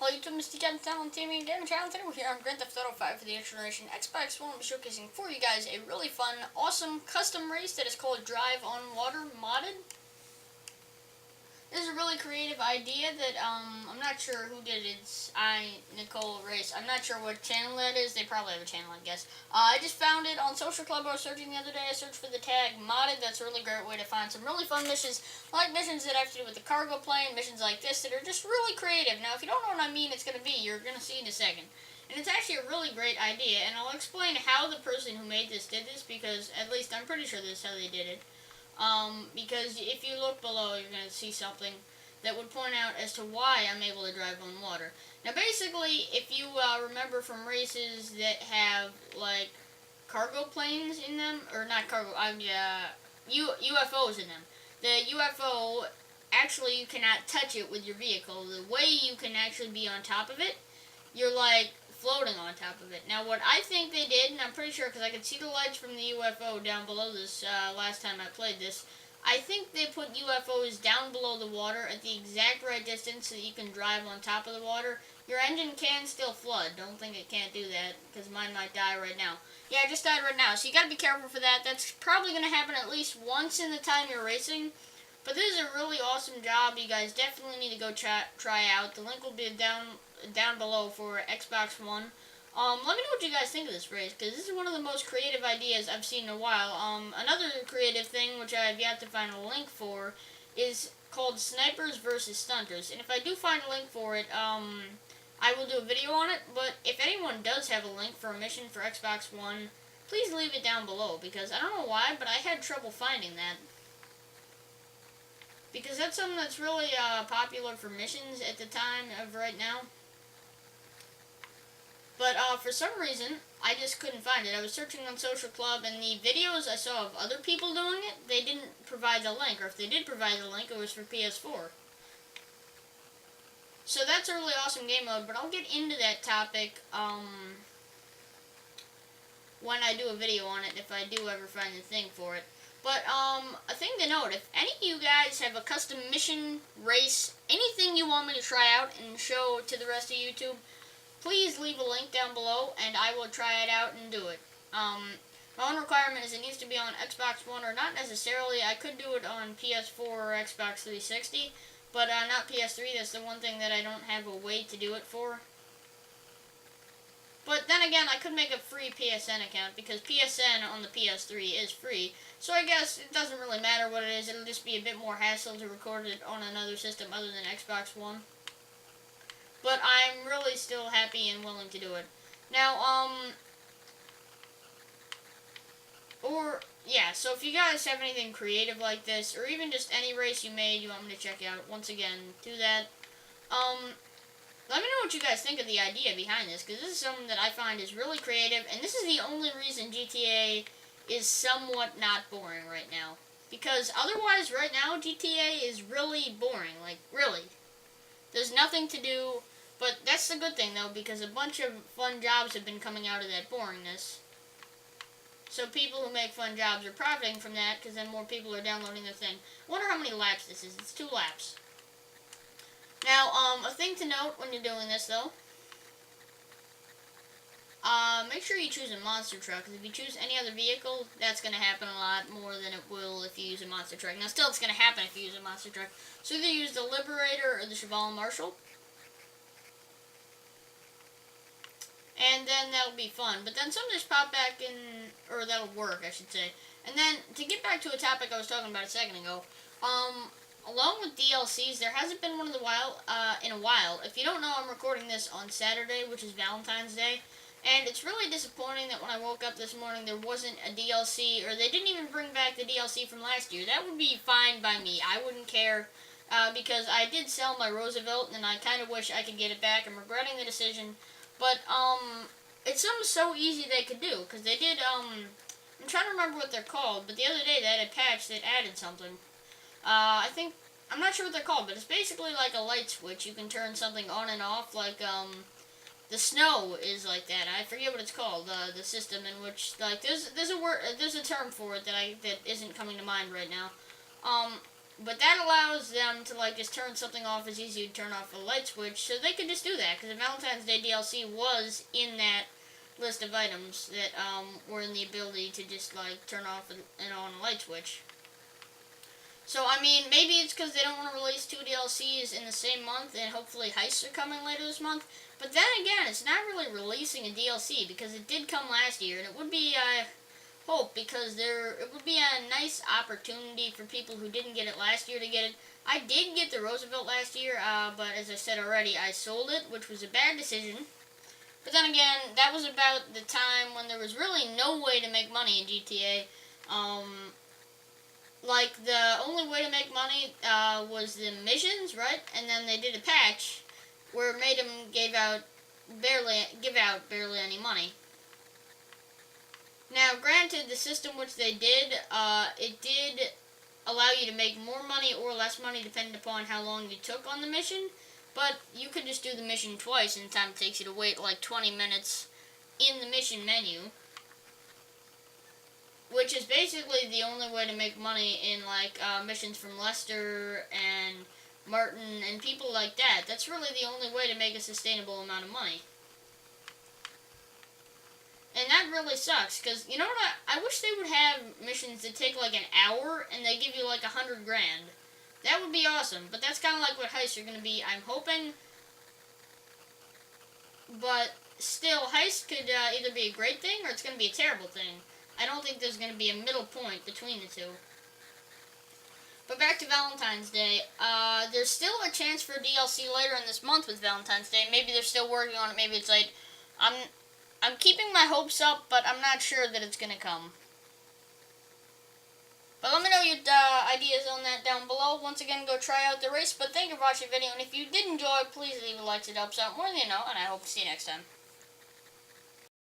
Hello YouTube, Mr. Captain Talent Teaming Gaming Channel. Today we're here on Grand Theft Auto 5 for the Next Generation Xbox One. We'll be showcasing for you guys a really fun, awesome custom race that is called Drive on Water Modded. This is a really creative idea that, I'm not sure who did it. It's Nicole Race. I'm not sure what channel that is. They probably have a channel, I guess. I just found it on Social Club. I was searching the other day. I searched for the tag modded. That's a really great way to find some really fun missions, like missions that have to do with the cargo plane, missions like this that are just really creative. Now, if you don't know what I mean, it's going to be, you're going to see in a second. And it's actually a really great idea, and I'll explain how the person who made this did this, because at least I'm pretty sure this is how they did it. Because if you look below, you're going to see something that would point out as to why I'm able to drive on water. Now, basically, if you remember from races that have, like, cargo planes in them, or not cargo, UFOs in them. The UFO, actually, you cannot touch it with your vehicle. The way you can actually be on top of it, you're, like, floating on top of it. Now, what I think they did, and I'm pretty sure because I could see the lights from the UFO down below this last time I played this, I think they put UFOs down below the water at the exact right distance so that you can drive on top of the water. Your engine can still flood. Don't think it can't do that, because mine might die right now. Yeah, it just died right now, so you gotta be careful for that. That's probably gonna happen at least once in the time you're racing. But this is a really awesome job. You guys definitely need to go try out. The link will be down below for Xbox One. Let me know what you guys think of this race, because this is one of the most creative ideas I've seen in a while. Another creative thing, which I have yet to find a link for, is called Snipers versus Stunters. And if I do find a link for it, I will do a video on it. But if anyone does have a link for a mission for Xbox One, please leave it down below, because I don't know why, but I had trouble finding that. Because that's something that's really popular for missions at the time of right now. But for some reason, I just couldn't find it. I was searching on Social Club, and the videos I saw of other people doing it, they didn't provide the link. Or if they did provide the link, it was for PS4. So that's a really awesome game mode, but I'll get into that topic when I do a video on it, if I do ever find the thing for it. But, a thing to note, if any of you guys have a custom mission, race, anything you want me to try out and show to the rest of YouTube, please leave a link down below, and I will try it out and do it. My only requirement is it needs to be on Xbox One, or not necessarily. I could do it on PS4 or Xbox 360, but not PS3. That's the one thing that I don't have a way to do it for. But then again, I could make a free PSN account, because PSN on the PS3 is free. So I guess it doesn't really matter what it is. It'll just be a bit more hassle to record it on another system other than Xbox One. But I'm really still happy and willing to do it. Now, so if you guys have anything creative like this, or even just any race you made you want me to check out, once again, do that. Let me know what you guys think of the idea behind this, because this is something that I find is really creative, and this is the only reason GTA is somewhat not boring right now. Because otherwise, right now, GTA is really boring, like, really. There's nothing to do, but that's the good thing, though, because a bunch of fun jobs have been coming out of that boringness. So people who make fun jobs are profiting from that, because then more people are downloading their thing. I wonder how many laps this is. It's 2 laps. Now, a thing to note when you're doing this, though, make sure you choose a monster truck, because if you choose any other vehicle, that's going to happen a lot more than it will if you use a monster truck. Now, still, it's going to happen if you use a monster truck. So either use the Liberator or the Chevelle Marshall. And then that'll be fun. But then some just pop back in, or that'll work, I should say. And then, to get back to a topic I was talking about a second ago, along with DLCs, there hasn't been one in a while. If you don't know, I'm recording this on Saturday, which is Valentine's Day. And it's really disappointing that when I woke up this morning, there wasn't a DLC, or they didn't even bring back the DLC from last year. That would be fine by me. I wouldn't care, because I did sell my Roosevelt, and I kind of wish I could get it back. I'm regretting the decision. But, it's something so easy they could do, because they did, I'm trying to remember what they're called, but the other day they had a patch that added something. I'm not sure what they're called, but it's basically like a light switch. You can turn something on and off, like, the snow is like that. I forget what it's called, the system in which, like, there's a term for it that isn't coming to mind right now. But that allows them to like just turn something off as easy to turn off a light switch, so they could just do that, because the Valentine's Day DLC was in that list of items that were in the ability to just like turn off and on a light switch. So I mean, maybe it's because they don't want to release 2 DLCs in the same month, and hopefully heists are coming later this month. But then again, it's not really releasing a DLC because it did come last year, and it would be hope, because it would be a nice opportunity for people who didn't get it last year to get it. I did get the Roosevelt last year, but as I said already, I sold it, which was a bad decision. But then again, that was about the time when there was really no way to make money in GTA. Like, the only way to make money was the missions, right? And then they did a patch where it made them give out barely any money. Now, granted, the system which they did, it did allow you to make more money or less money depending upon how long you took on the mission, but you could just do the mission twice, and the time it takes you to wait like 20 minutes in the mission menu, which is basically the only way to make money in like missions from Lester and Martin and people like that. That's really the only way to make a sustainable amount of money. And that really sucks, because, you know what, I wish they would have missions that take like an hour and they give you like 100 grand. That would be awesome, but that's kind of like what heists are going to be, I'm hoping. But still, heists could either be a great thing or it's going to be a terrible thing. I don't think there's going to be a middle point between the two. But back to Valentine's Day, there's still a chance for a DLC later in this month with Valentine's Day. Maybe they're still working on it, maybe it's late. I'm keeping my hopes up, but I'm not sure that it's going to come. But let me know your ideas on that down below. Once again, go try out the race. But thank you for watching the video, and if you did enjoy, please leave a like, it helps out more than you know, and I hope to see you next time.